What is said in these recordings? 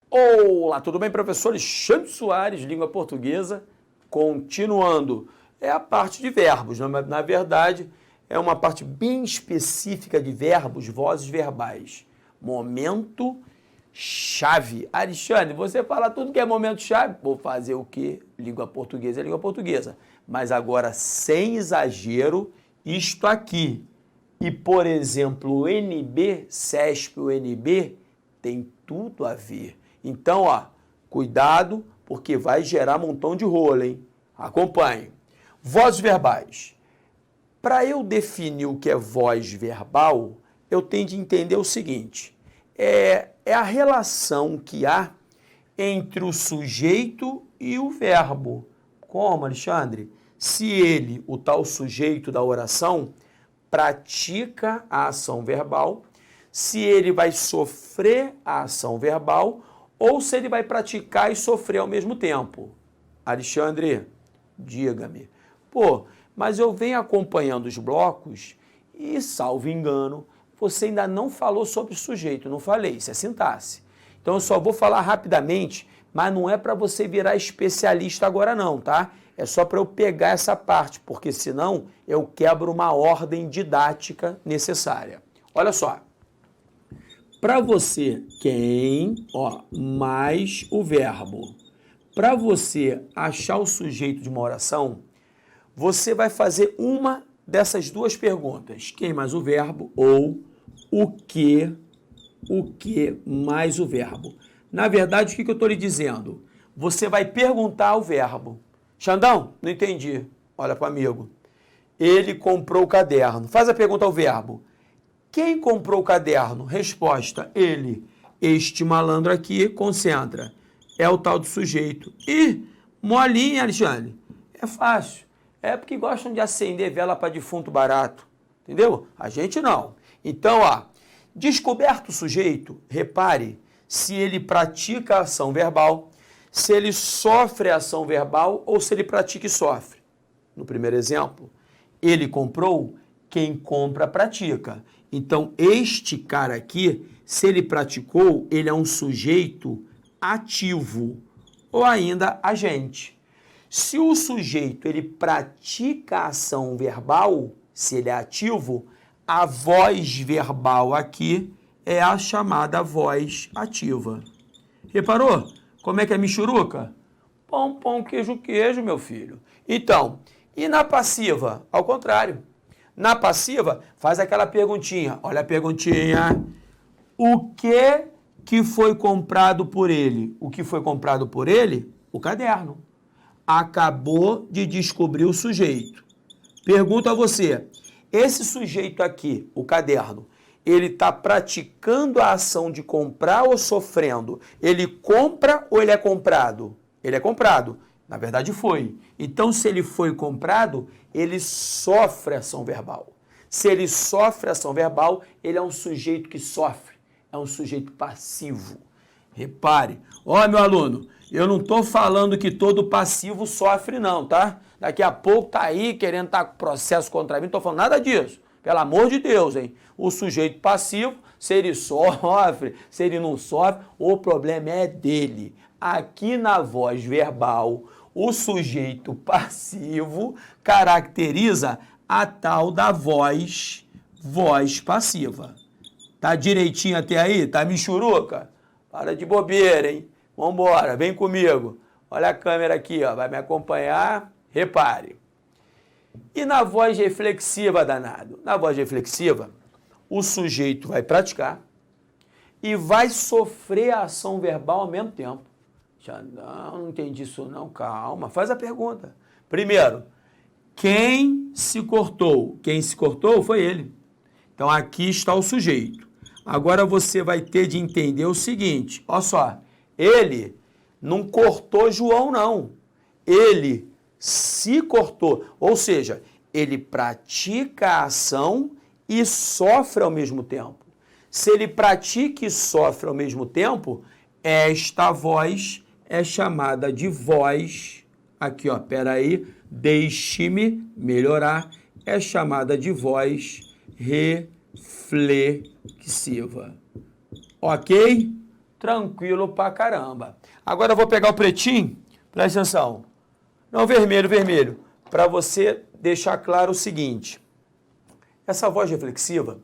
Olá, tudo bem, professor Alexandre Soares, língua portuguesa, continuando. É a parte de verbos, na verdade, é uma parte bem específica de verbos, vozes verbais. Momento chave. Alexandre, você fala tudo que é momento chave. Vou fazer o quê? Língua portuguesa é língua portuguesa. Mas agora, sem exagero, isto aqui. E, por exemplo, o NB, CESP, o NB, tem tudo a ver. Então, ó, cuidado, porque vai gerar um montão de rolo, hein? Acompanhe. Vozes verbais. Para eu definir o que é voz verbal, eu tenho de entender o seguinte. É a relação que há entre o sujeito e o verbo. Como, Alexandre? Se ele, o tal sujeito da oração, pratica a ação verbal, se ele vai sofrer a ação verbal ou se ele vai praticar e sofrer ao mesmo tempo. Alexandre, diga-me. Pô, mas eu venho acompanhando os blocos e, salvo engano, você ainda não falou sobre sujeito, não falei, isso é sintaxe. Então eu só vou falar rapidamente, mas não é para você virar especialista agora não, tá? É só para eu pegar essa parte, porque senão eu quebro uma ordem didática necessária. Olha só. Para você, quem, ó, mais o verbo. Para você achar o sujeito de uma oração, você vai fazer uma dessas duas perguntas. Quem mais o verbo ou o que mais o verbo. Na verdade, o que eu estou lhe dizendo? Você vai perguntar ao verbo. Xandão, não entendi. Olha para o amigo. Ele comprou o caderno. Faz a pergunta ao verbo. Quem comprou o caderno? Resposta, ele. Este malandro aqui, concentra. É o tal do sujeito. E molinha, Alexandre. É fácil. É porque gostam de acender vela para defunto barato. Entendeu? A gente não. Então, ó, descoberto o sujeito, repare se ele pratica a ação verbal, se ele sofre a ação verbal ou se ele pratica e sofre. No primeiro exemplo, ele comprou, quem compra pratica. Então, este cara aqui, se ele praticou, ele é um sujeito ativo ou ainda agente. Se o sujeito ele pratica a ação verbal, se ele é ativo, a voz verbal aqui é a chamada voz ativa. Reparou? Como é que é michuruca? Pão, pão, queijo, queijo, meu filho. Então, e na passiva? Ao contrário. Na passiva, faz aquela perguntinha. Olha a perguntinha. O que foi comprado por ele? O que foi comprado por ele? O caderno. Acabou de descobrir o sujeito. Pergunto a você. Esse sujeito aqui, o caderno, ele está praticando a ação de comprar ou sofrendo? Ele compra ou ele é comprado? Ele é comprado. Na verdade foi. Então, se ele foi comprado, ele sofre ação verbal. Se ele sofre ação verbal, ele é um sujeito que sofre. É um sujeito passivo. Repare. Ó, meu aluno, eu não estou falando que todo passivo sofre não, tá? Daqui a pouco tá aí querendo estar com processo contra mim, não estou falando nada disso. Pelo amor de Deus, hein? O sujeito passivo, se ele sofre, se ele não sofre, o problema é dele. Aqui na voz verbal, o sujeito passivo caracteriza a tal da voz passiva. Tá direitinho até aí? Tá michuruca? Para de bobeira, hein? Vambora, vem comigo. Olha a câmera aqui, ó, vai me acompanhar. Repare. E na voz reflexiva, danado? Na voz reflexiva, o sujeito vai praticar e vai sofrer a ação verbal ao mesmo tempo. Já não entendi isso não, calma, faz a pergunta. Primeiro, quem se cortou? Quem se cortou foi ele. Então aqui está o sujeito. Agora você vai ter de entender o seguinte, olha só, ele não cortou João não, ele se cortou, ou seja, ele pratica a ação e sofre ao mesmo tempo. Se ele pratica e sofre ao mesmo tempo, esta voz é chamada de voz, aqui ó, peraí, deixe-me melhorar, é chamada de voz reflexiva. Ok? Tranquilo pra caramba. Agora eu vou pegar o pretinho, presta atenção. Não, vermelho, vermelho. Para você deixar claro o seguinte. Essa voz reflexiva,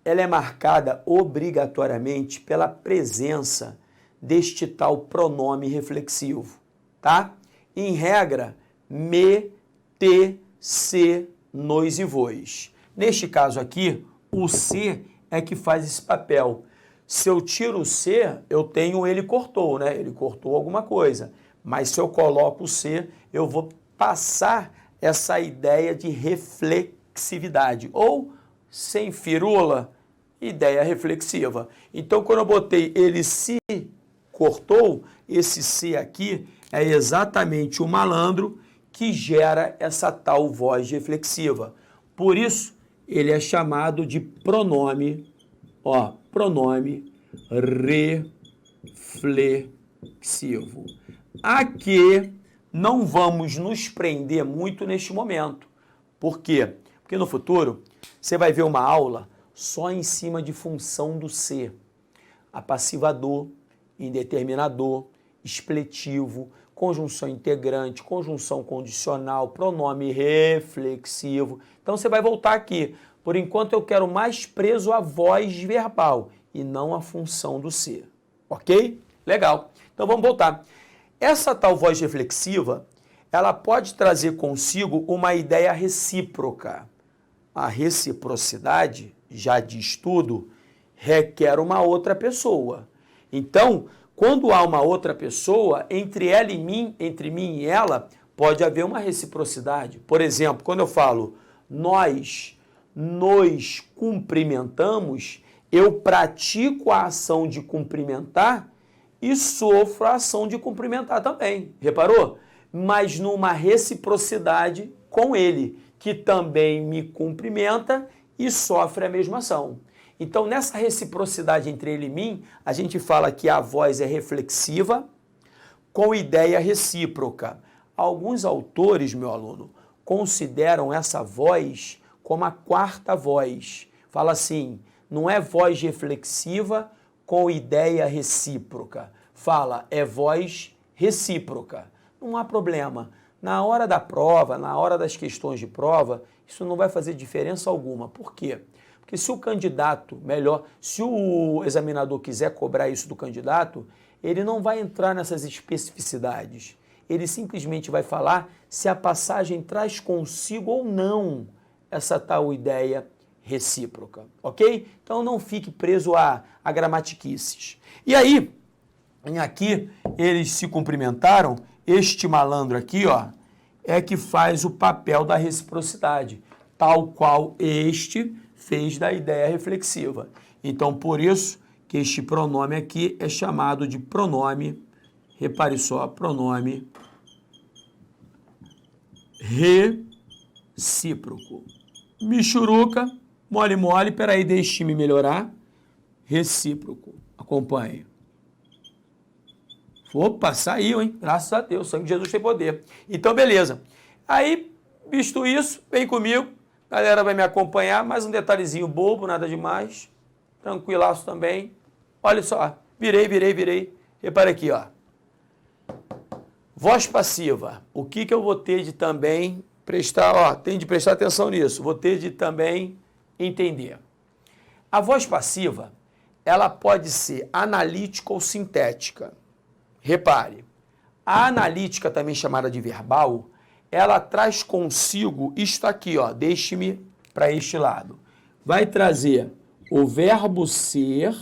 ela é marcada obrigatoriamente pela presença deste tal pronome reflexivo, tá? Em regra, me, te, se, nos e vos. Neste caso aqui, o se é que faz esse papel. Se eu tiro o se, eu tenho ele cortou, né? Ele cortou alguma coisa. Mas se eu coloco o se, eu vou passar essa ideia de reflexividade. Ou, sem firula, ideia reflexiva. Então, quando eu botei ele se cortou, esse se aqui é exatamente o malandro que gera essa tal voz reflexiva. Por isso, ele é chamado de pronome, ó, pronome reflexivo. Aqui não vamos nos prender muito neste momento. Por quê? Porque no futuro você vai ver uma aula só em cima de função do ser. Apassivador, indeterminador, expletivo, conjunção integrante, conjunção condicional, pronome reflexivo. Então você vai voltar aqui. Por enquanto eu quero mais preso à voz verbal e não à função do ser. Ok? Legal. Então vamos voltar. Essa tal voz reflexiva, ela pode trazer consigo uma ideia recíproca. A reciprocidade, já diz tudo, requer uma outra pessoa. Então, quando há uma outra pessoa, entre ela e mim, entre mim e ela, pode haver uma reciprocidade. Por exemplo, quando eu falo nós nos cumprimentamos, eu pratico a ação de cumprimentar e sofro a ação de cumprimentar também. Reparou? Mas numa reciprocidade com ele, que também me cumprimenta e sofre a mesma ação. Então, nessa reciprocidade entre ele e mim, a gente fala que a voz é reflexiva com ideia recíproca. Alguns autores, meu aluno, consideram essa voz como a quarta voz. Fala assim, não é voz reflexiva com ideia recíproca. Fala, é voz recíproca. Não há problema. Na hora da prova, na hora das questões de prova, isso não vai fazer diferença alguma. Por quê? Porque se o candidato, se o examinador quiser cobrar isso do candidato, ele não vai entrar nessas especificidades. Ele simplesmente vai falar se a passagem traz consigo ou não essa tal ideia recíproca, ok? Então não fique preso a gramatiquices. E aí, aqui eles se cumprimentaram, este malandro aqui, ó, é que faz o papel da reciprocidade, tal qual este fez da ideia reflexiva. Então, por isso que este pronome aqui é chamado de pronome, repare só, pronome recíproco. Michuruca, mole mole, peraí, deixe-me melhorar. Recíproco, acompanhe. Opa, saiu, hein? Graças a Deus, o sangue de Jesus tem poder. Então, beleza. Aí, visto isso, vem comigo. A galera vai me acompanhar. Mais um detalhezinho bobo, nada demais. Tranquilaço também. Olha só, virei. Repara aqui, ó. Voz passiva. O que eu vou ter de também prestar, ó, tem de prestar atenção nisso. Vou ter de também entender. A voz passiva, ela pode ser analítica ou sintética. Repare, a analítica, também chamada de verbal, ela traz consigo isto aqui, ó, deixe-me para este lado. Vai trazer o verbo ser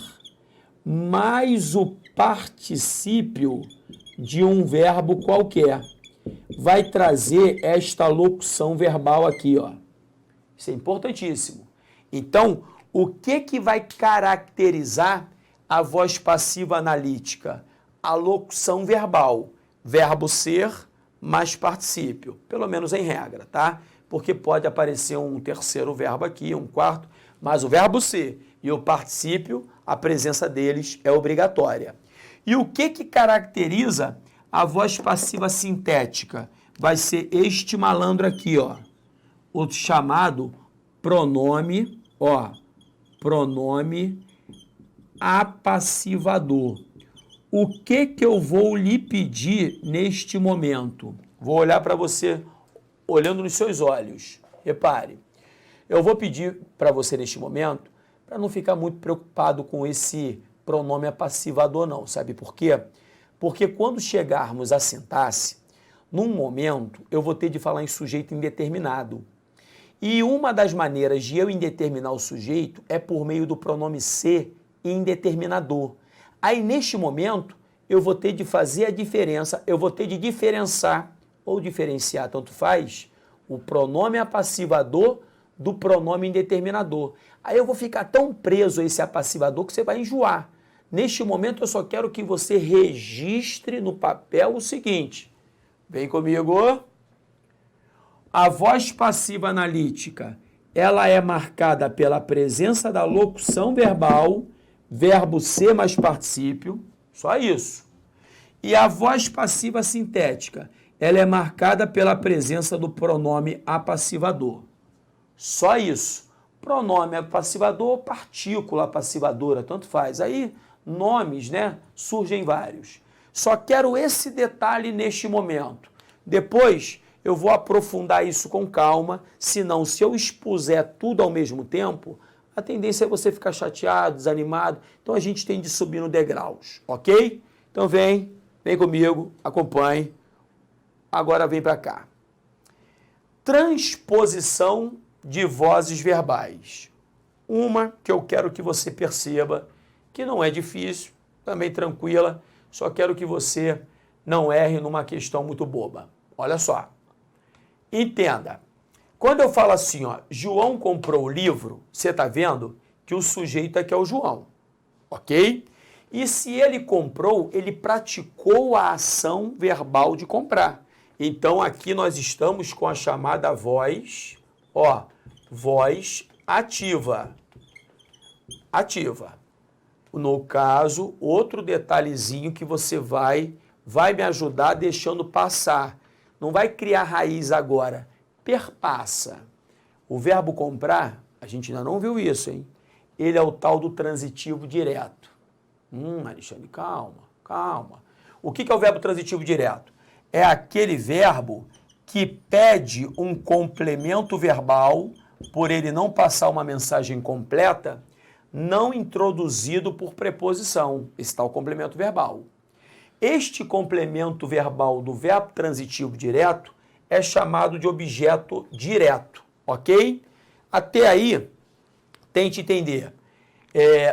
mais o particípio de um verbo qualquer. Vai trazer esta locução verbal aqui, ó. Isso é importantíssimo. Então, o que vai caracterizar a voz passiva analítica? A locução verbal, verbo ser mais particípio, pelo menos em regra, tá? Porque pode aparecer um terceiro verbo aqui, um quarto, mas o verbo ser e o particípio, a presença deles é obrigatória. E o que caracteriza a voz passiva sintética? Vai ser este malandro aqui, ó, o chamado pronome, ó, pronome apassivador. O que eu vou lhe pedir neste momento? Vou olhar para você olhando nos seus olhos. Repare, eu vou pedir para você neste momento para não ficar muito preocupado com esse pronome apassivador não, sabe por quê? Porque quando chegarmos à sintaxe, num momento eu vou ter de falar em sujeito indeterminado. E uma das maneiras de eu indeterminar o sujeito é por meio do pronome ser indeterminador. Aí, neste momento, eu vou ter de fazer a diferença, eu vou ter de diferenciar, ou diferenciar, tanto faz, o pronome apassivador do pronome indeterminador. Aí eu vou ficar tão preso a esse apassivador que você vai enjoar. Neste momento, eu só quero que você registre no papel o seguinte. Vem comigo. A voz passiva analítica, ela é marcada pela presença da locução verbal, verbo ser mais particípio, só isso. E a voz passiva sintética, ela é marcada pela presença do pronome apassivador. Só isso. Pronome apassivador, partícula apassivadora, tanto faz. Aí, nomes, né, surgem vários. Só quero esse detalhe neste momento. Depois, eu vou aprofundar isso com calma, senão, se eu expuser tudo ao mesmo tempo, a tendência é você ficar chateado, desanimado. Então, a gente tem de subir no degraus, ok? Então, vem comigo, acompanhe. Agora, vem para cá. Transposição de vozes verbais. Uma que eu quero que você perceba, que não é difícil, também tranquila, só quero que você não erre numa questão muito boba. Olha só. Entenda. Quando eu falo assim, ó, João comprou o livro, você está vendo que o sujeito aqui é o João, ok? E se ele comprou, ele praticou a ação verbal de comprar. Então, aqui nós estamos com a chamada voz, ó, voz ativa. Ativa. No caso, outro detalhezinho que você vai me ajudar deixando passar. Não vai criar raiz agora. Perpassa. O verbo comprar, a gente ainda não viu isso, hein? Ele é o tal do transitivo direto. Alexandre, calma. O que é o verbo transitivo direto? É aquele verbo que pede um complemento verbal, por ele não passar uma mensagem completa, não introduzido por preposição. Esse tal complemento verbal. Este complemento verbal do verbo transitivo direto é chamado de objeto direto, ok? Até aí, tente entender.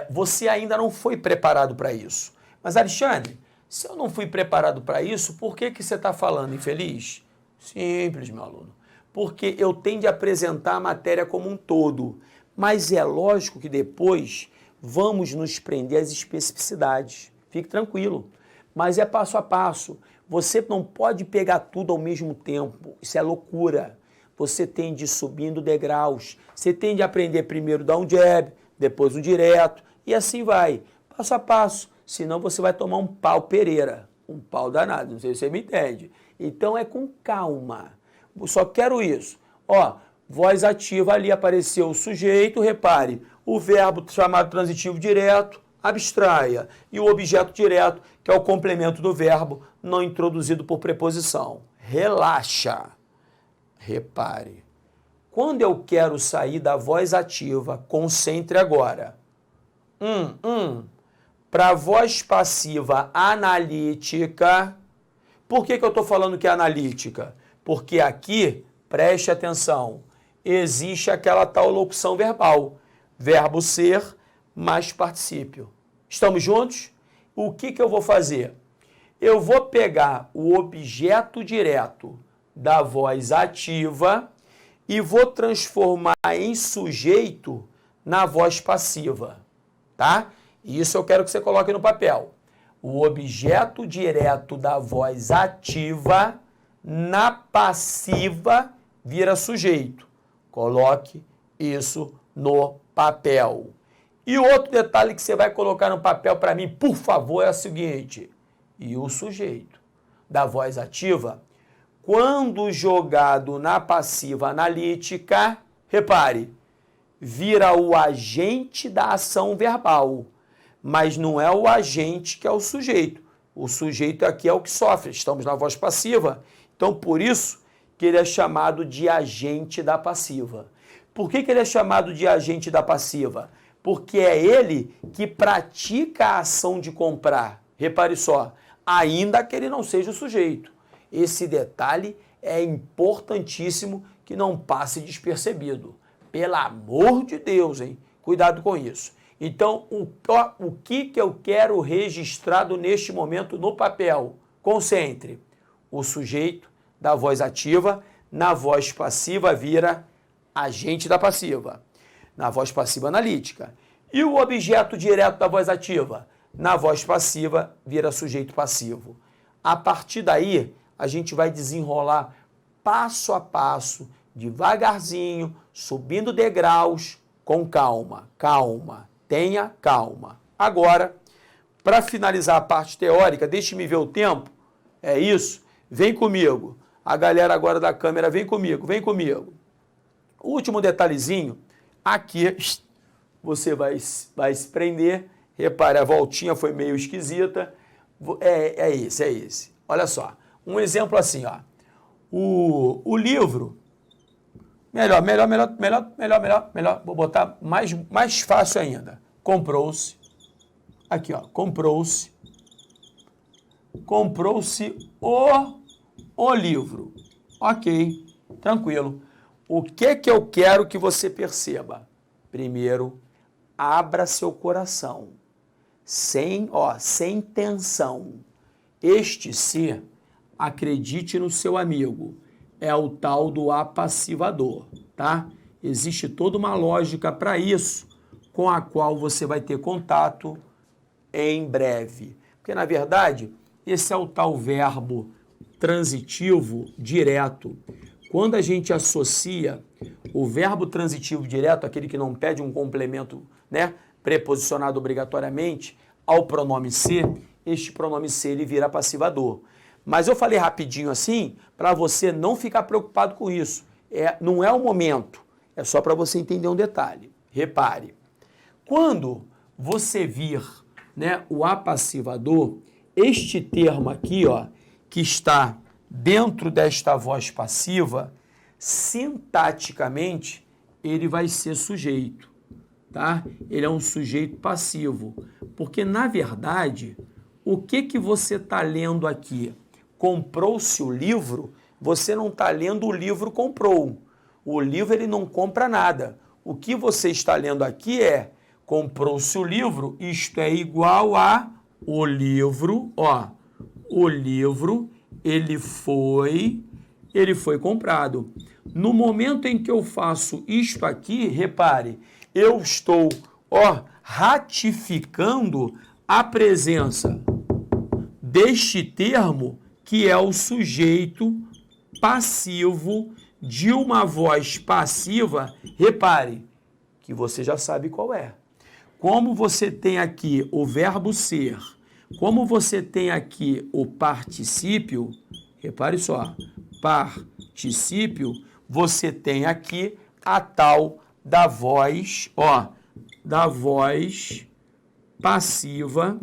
Você ainda não foi preparado para isso. Mas, Alexandre, se eu não fui preparado para isso, por que você está falando infeliz? Simples, meu aluno. Porque eu tenho de apresentar a matéria como um todo. Mas é lógico que depois vamos nos prender às especificidades. Fique tranquilo. Mas é passo a passo. Você não pode pegar tudo ao mesmo tempo. Isso é loucura. Você tem de ir subindo degraus. Você tem de aprender primeiro dar um jab, depois um direto, e assim vai, passo a passo. Senão você vai tomar um pau Pereira, um pau danado, não sei se você me entende. Então é com calma. Eu só quero isso. Ó, voz ativa, ali apareceu o sujeito, repare, o verbo chamado transitivo direto, abstraia, e o objeto direto, que é o complemento do verbo, não introduzido por preposição. Relaxa. Repare. Quando eu quero sair da voz ativa, concentre agora. Para a voz passiva analítica. Por que eu estou falando que é analítica? Porque aqui, preste atenção, existe aquela tal locução verbal. Verbo ser mais particípio. Estamos juntos? O que eu vou fazer? Eu vou pegar o objeto direto da voz ativa e vou transformar em sujeito na voz passiva, tá? Isso eu quero que você coloque no papel. O objeto direto da voz ativa na passiva vira sujeito. Coloque isso no papel. E outro detalhe que você vai colocar no papel para mim, por favor, é o seguinte. E o sujeito da voz ativa, quando jogado na passiva analítica, repare, vira o agente da ação verbal. mas não é o agente que é o sujeito. O sujeito aqui é o que sofre. Estamos na voz passiva, então por isso que ele é chamado de agente da passiva. Por que ele é chamado de agente da passiva? Porque é ele que pratica a ação de comprar. Repare só, ainda que ele não seja o sujeito. Esse detalhe é importantíssimo que não passe despercebido. Pelo amor de Deus, hein? Cuidado com isso. Então, o que eu quero registrado neste momento no papel? Concentre. O sujeito da voz ativa, na voz passiva vira agente da passiva. Na voz passiva analítica. E o objeto direto da voz ativa? Na voz passiva vira sujeito passivo. A partir daí, a gente vai desenrolar passo a passo, devagarzinho, subindo degraus, com calma. Calma. Tenha calma. Agora, para finalizar a parte teórica, deixe-me ver o tempo. É isso? Vem comigo. A galera agora da câmera, vem comigo, vem comigo. O último detalhezinho, aqui você vai se prender. Repare, a voltinha foi meio esquisita. É esse. Olha só, um exemplo assim, ó. O livro, melhor, vou botar mais fácil ainda. Comprou-se, aqui ó, comprou-se o livro. Ok, tranquilo. O que eu quero que você perceba? Primeiro, abra seu coração, sem tensão. Este ser, acredite no seu amigo, é o tal do apassivador, tá? Existe toda uma lógica para isso, com a qual você vai ter contato em breve. Porque, na verdade, esse é o tal verbo transitivo direto. Quando a gente associa o verbo transitivo direto, aquele que não pede um complemento, né, preposicionado obrigatoriamente, ao pronome ser, este pronome ser ele vira passivador. Mas eu falei rapidinho assim, para você não ficar preocupado com isso. Não é o momento, é só para você entender um detalhe. Repare, quando você vir, né, o apassivador, este termo aqui, ó, que está dentro desta voz passiva, sintaticamente, ele vai ser sujeito, tá? Ele é um sujeito passivo, porque, na verdade, o que você está lendo aqui? Comprou-se o livro, você não está lendo o livro comprou. O livro, ele não compra nada. O que você está lendo aqui é, comprou-se o livro, isto é igual a o livro, ó, o livro, ele foi comprado. No momento em que eu faço isto aqui, repare, eu estou, ó, ratificando a presença deste termo que é o sujeito passivo de uma voz passiva. Repare que você já sabe qual é. Como você tem aqui o verbo ser, como você tem aqui o particípio, repare só, particípio, você tem aqui a tal da voz, ó, da voz passiva,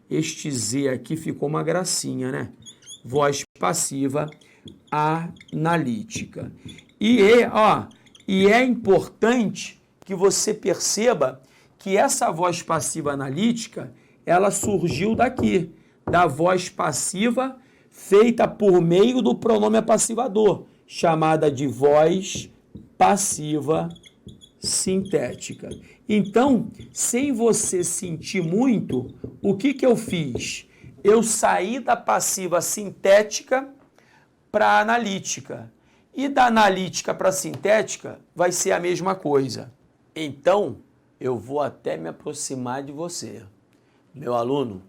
este Z aqui ficou uma gracinha, né? Voz passiva analítica. E é importante que você perceba que essa voz passiva analítica, ela surgiu daqui, da voz passiva feita por meio do pronome apassivador, chamada de voz passiva sintética. Então, sem você sentir muito, o que eu fiz? Eu saí da passiva sintética para a analítica. E da analítica para a sintética vai ser a mesma coisa. Então, eu vou até me aproximar de você. Meu aluno,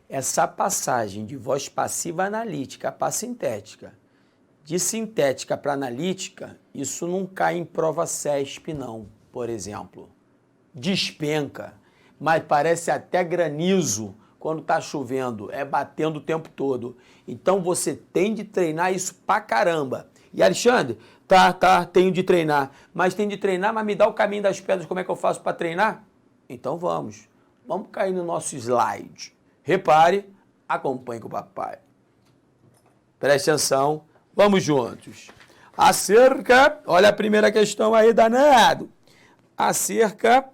essa passagem de voz passiva analítica para sintética, de sintética para analítica, isso não cai em prova CESP, não, por exemplo. Despenca, mas parece até granizo quando está chovendo, é batendo o tempo todo. Então você tem de treinar isso pra caramba. E Alexandre, tenho de treinar. Mas me dá o caminho das pedras, como é que eu faço para treinar? Então vamos cair no nosso slide. Repare, acompanhe com o papai. Preste atenção, vamos juntos. Acerca, olha a primeira questão aí, danado. Acerca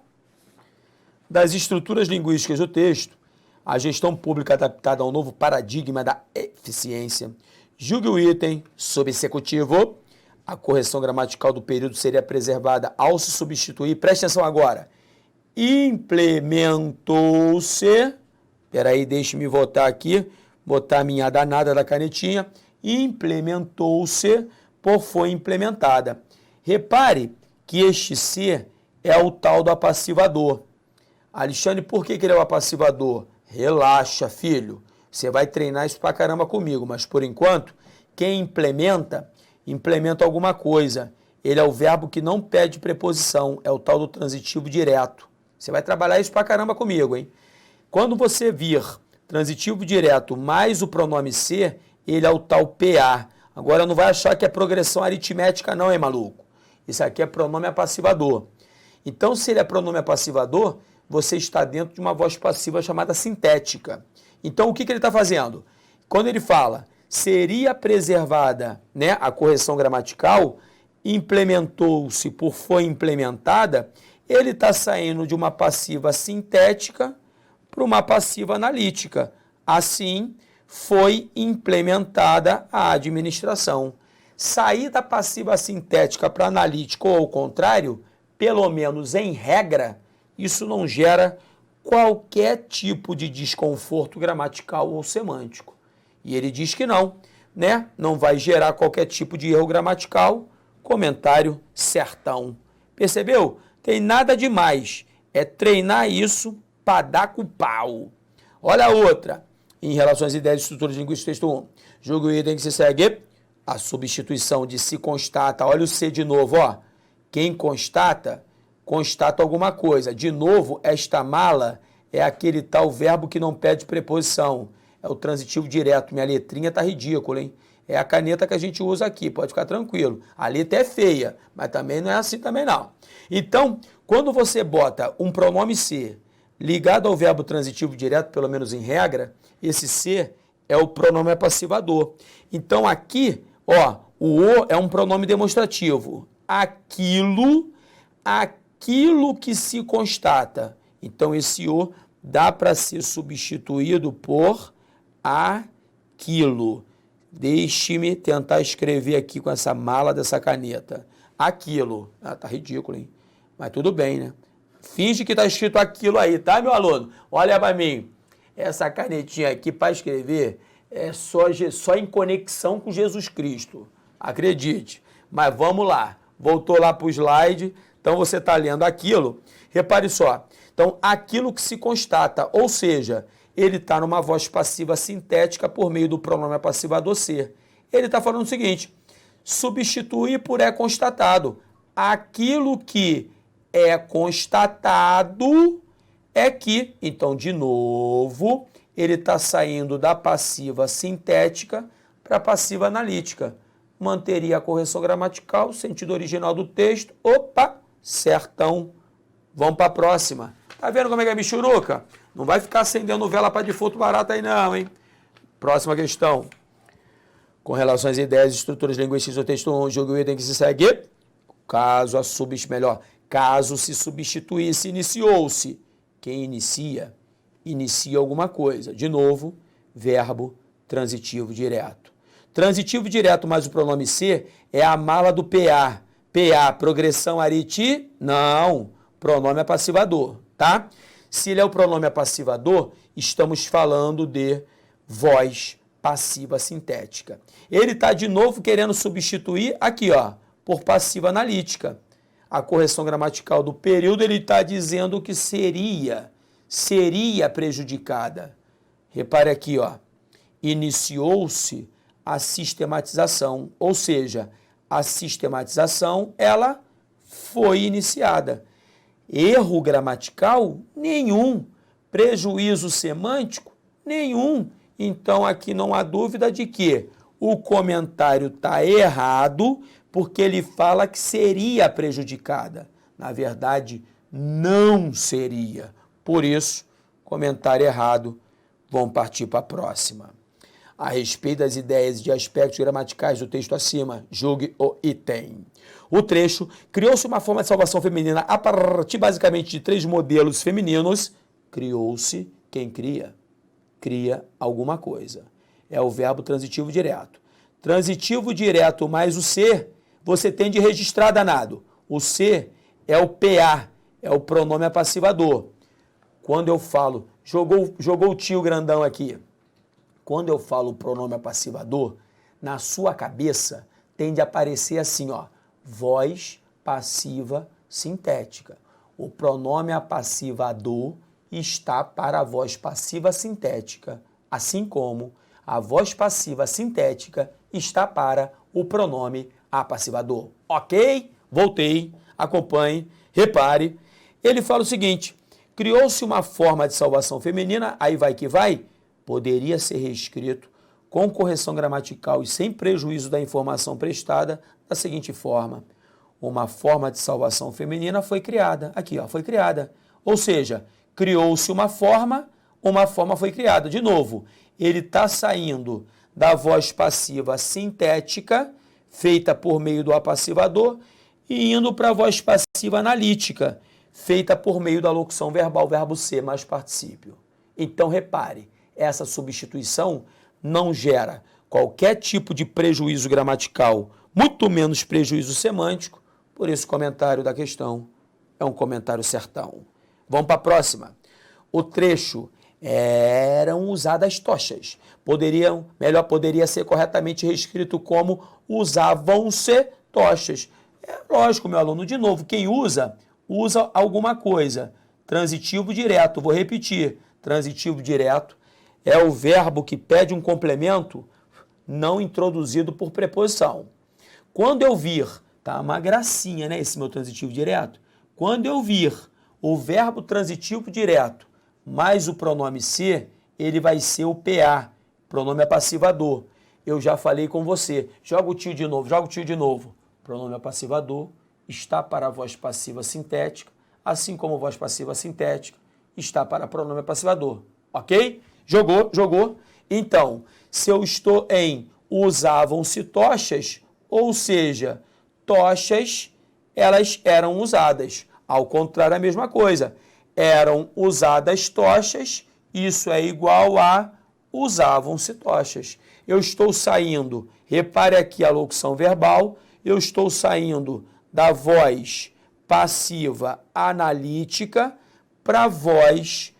das estruturas linguísticas do texto, a gestão pública adaptada ao novo paradigma da eficiência. Julgue o item subsecutivo. A correção gramatical do período seria preservada ao se substituir. Preste atenção agora. Implementou-se. Peraí, deixe-me voltar aqui. Botar a minha danada da canetinha. Implementou-se por foi implementada. Repare que este ser é o tal do apassivador. Alexandre, por que ele é o apassivador? Relaxa, filho. Você vai treinar isso pra caramba comigo, mas por enquanto, quem implementa alguma coisa. Ele é o verbo que não pede preposição, é o tal do transitivo direto. Você vai trabalhar isso pra caramba comigo, hein? Quando você vir transitivo direto mais o pronome ser, ele é o tal PA. Agora não vai achar que é progressão aritmética não, hein, maluco? Isso aqui é pronome apassivador. Então, se ele é pronome apassivador, você está dentro de uma voz passiva chamada sintética. Então, o que ele está fazendo? Quando ele fala, seria preservada, né, a correção gramatical, implementou-se por foi implementada, ele está saindo de uma passiva sintética para uma passiva analítica. Assim, foi implementada a administração. Sair da passiva sintética para analítica ou ao contrário, pelo menos em regra, isso não gera qualquer tipo de desconforto gramatical ou semântico. E ele diz que não, né? Não vai gerar qualquer tipo de erro gramatical. Comentário certão. Percebeu? Tem nada demais. É treinar isso para dar com o pau. Olha a outra. Em relação às ideias de estruturas linguísticas, texto 1. Julgue o item que se segue. A substituição de se constata. Olha o C de novo, ó. Quem constata, constata alguma coisa. De novo, esta mala é aquele tal verbo que não pede preposição. É o transitivo direto. Minha letrinha tá ridícula, hein? É a caneta que a gente usa aqui, pode ficar tranquilo. A letra é feia, mas também não é assim também não. Então, quando você bota um pronome ser ligado ao verbo transitivo direto, pelo menos em regra, esse ser é o pronome apassivador. Então aqui, ó, o é um pronome demonstrativo. Aquilo que se constata. Então esse o dá para ser substituído por aquilo. Deixe-me tentar escrever aqui com essa mala dessa caneta. Aquilo. Ah, tá ridículo, hein? Mas tudo bem, né? Finge que tá escrito aquilo aí, tá, meu aluno? Olha para mim. Essa canetinha aqui para escrever é só em conexão com Jesus Cristo. Acredite. Mas vamos lá. Voltou lá para o slide. Então você está lendo aquilo. Repare só. Então, aquilo que se constata, ou seja, ele está numa voz passiva sintética por meio do pronome apassivador ser. Ele está falando o seguinte, substituir por é constatado. Aquilo que é constatado é que, então, de novo, ele está saindo da passiva sintética para a passiva analítica. Manteria a correção gramatical, sentido original do texto. Opa, certão. Vamos para a próxima. Tá vendo como é que é michuruca? Não vai ficar acendendo vela para default barata aí não, hein? Próxima questão. Com relação às ideias e estruturas linguísticas do texto 1, julgue o item que se segue. Caso se substituísse, iniciou-se. Quem inicia? Inicia alguma coisa. De novo, verbo transitivo direto. Transitivo direto mais o pronome ser é a mala do PA. PA, progressão ariti? Não. Pronome apassivador, tá? Se ele é o pronome apassivador, estamos falando de voz passiva sintética. Ele está de novo querendo substituir aqui, ó, por passiva analítica. A correção gramatical do período, ele está dizendo que seria prejudicada. Repare aqui, ó, iniciou-se a sistematização, ou seja, a sistematização, ela foi iniciada. Erro gramatical? Nenhum. Prejuízo semântico? Nenhum. Então, aqui não há dúvida de que o comentário está errado porque ele fala que seria prejudicada. Na verdade, não seria. Por isso, comentário errado. Vamos partir para a próxima. A respeito das ideias de aspectos gramaticais do texto acima, julgue o item. O trecho criou-se uma forma de salvação feminina a partir basicamente de 3 modelos femininos. Criou-se quem cria? Cria alguma coisa. É o verbo transitivo direto. Transitivo direto mais o ser, você tem de registrar, danado. O ser é o PA, é o pronome apassivador. Quando eu falo, jogou o tio grandão aqui. Quando eu falo pronome apassivador, na sua cabeça tem de aparecer assim, ó, voz passiva sintética. O pronome apassivador está para a voz passiva sintética, assim como a voz passiva sintética está para o pronome apassivador. Ok? Voltei, acompanhe, repare. Ele fala o seguinte, criou-se uma forma de salvação feminina, aí vai que vai, poderia ser reescrito com correção gramatical e sem prejuízo da informação prestada da seguinte forma. Uma forma de salvação feminina foi criada. Aqui, ó, foi criada. Ou seja, criou-se uma forma foi criada. De novo, ele está saindo da voz passiva sintética, feita por meio do apassivador, e indo para a voz passiva analítica, feita por meio da locução verbal, verbo ser mais particípio. Então, repare, essa substituição não gera qualquer tipo de prejuízo gramatical, muito menos prejuízo semântico, por isso o comentário da questão é um comentário certão. Vamos para a próxima. O trecho eram usadas tochas. Poderia ser corretamente reescrito como usavam-se tochas. É lógico, meu aluno, de novo, quem usa alguma coisa. Transitivo direto, vou repetir. Transitivo direto é o verbo que pede um complemento não introduzido por preposição. Quando eu vir, tá uma gracinha, né, esse meu transitivo direto. Quando eu vir o verbo transitivo direto mais o pronome ser, ele vai ser o PA, pronome apassivador. Eu já falei com você. Joga o tio de novo. Pronome apassivador está para a voz passiva sintética, assim como voz passiva sintética está para pronome apassivador. Ok? Jogou. Então, se eu estou em usavam-se tochas, ou seja, tochas, elas eram usadas. Ao contrário, a mesma coisa. Eram usadas tochas, isso é igual a usavam-se tochas. Eu estou saindo, repare aqui a locução verbal, eu estou saindo da voz passiva analítica para a voz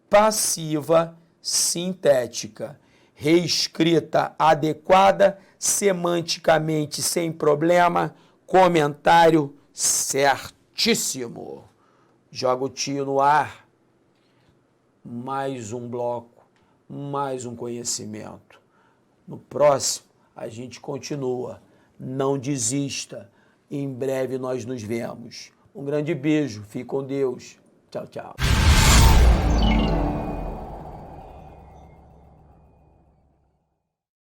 passiva sintética. Reescrita adequada, semanticamente sem problema, comentário certíssimo. Joga o tio no ar. Mais um bloco, mais um conhecimento. No próximo, a gente continua. Não desista. Em breve nós nos vemos. Um grande beijo. Fique com Deus. Tchau, tchau.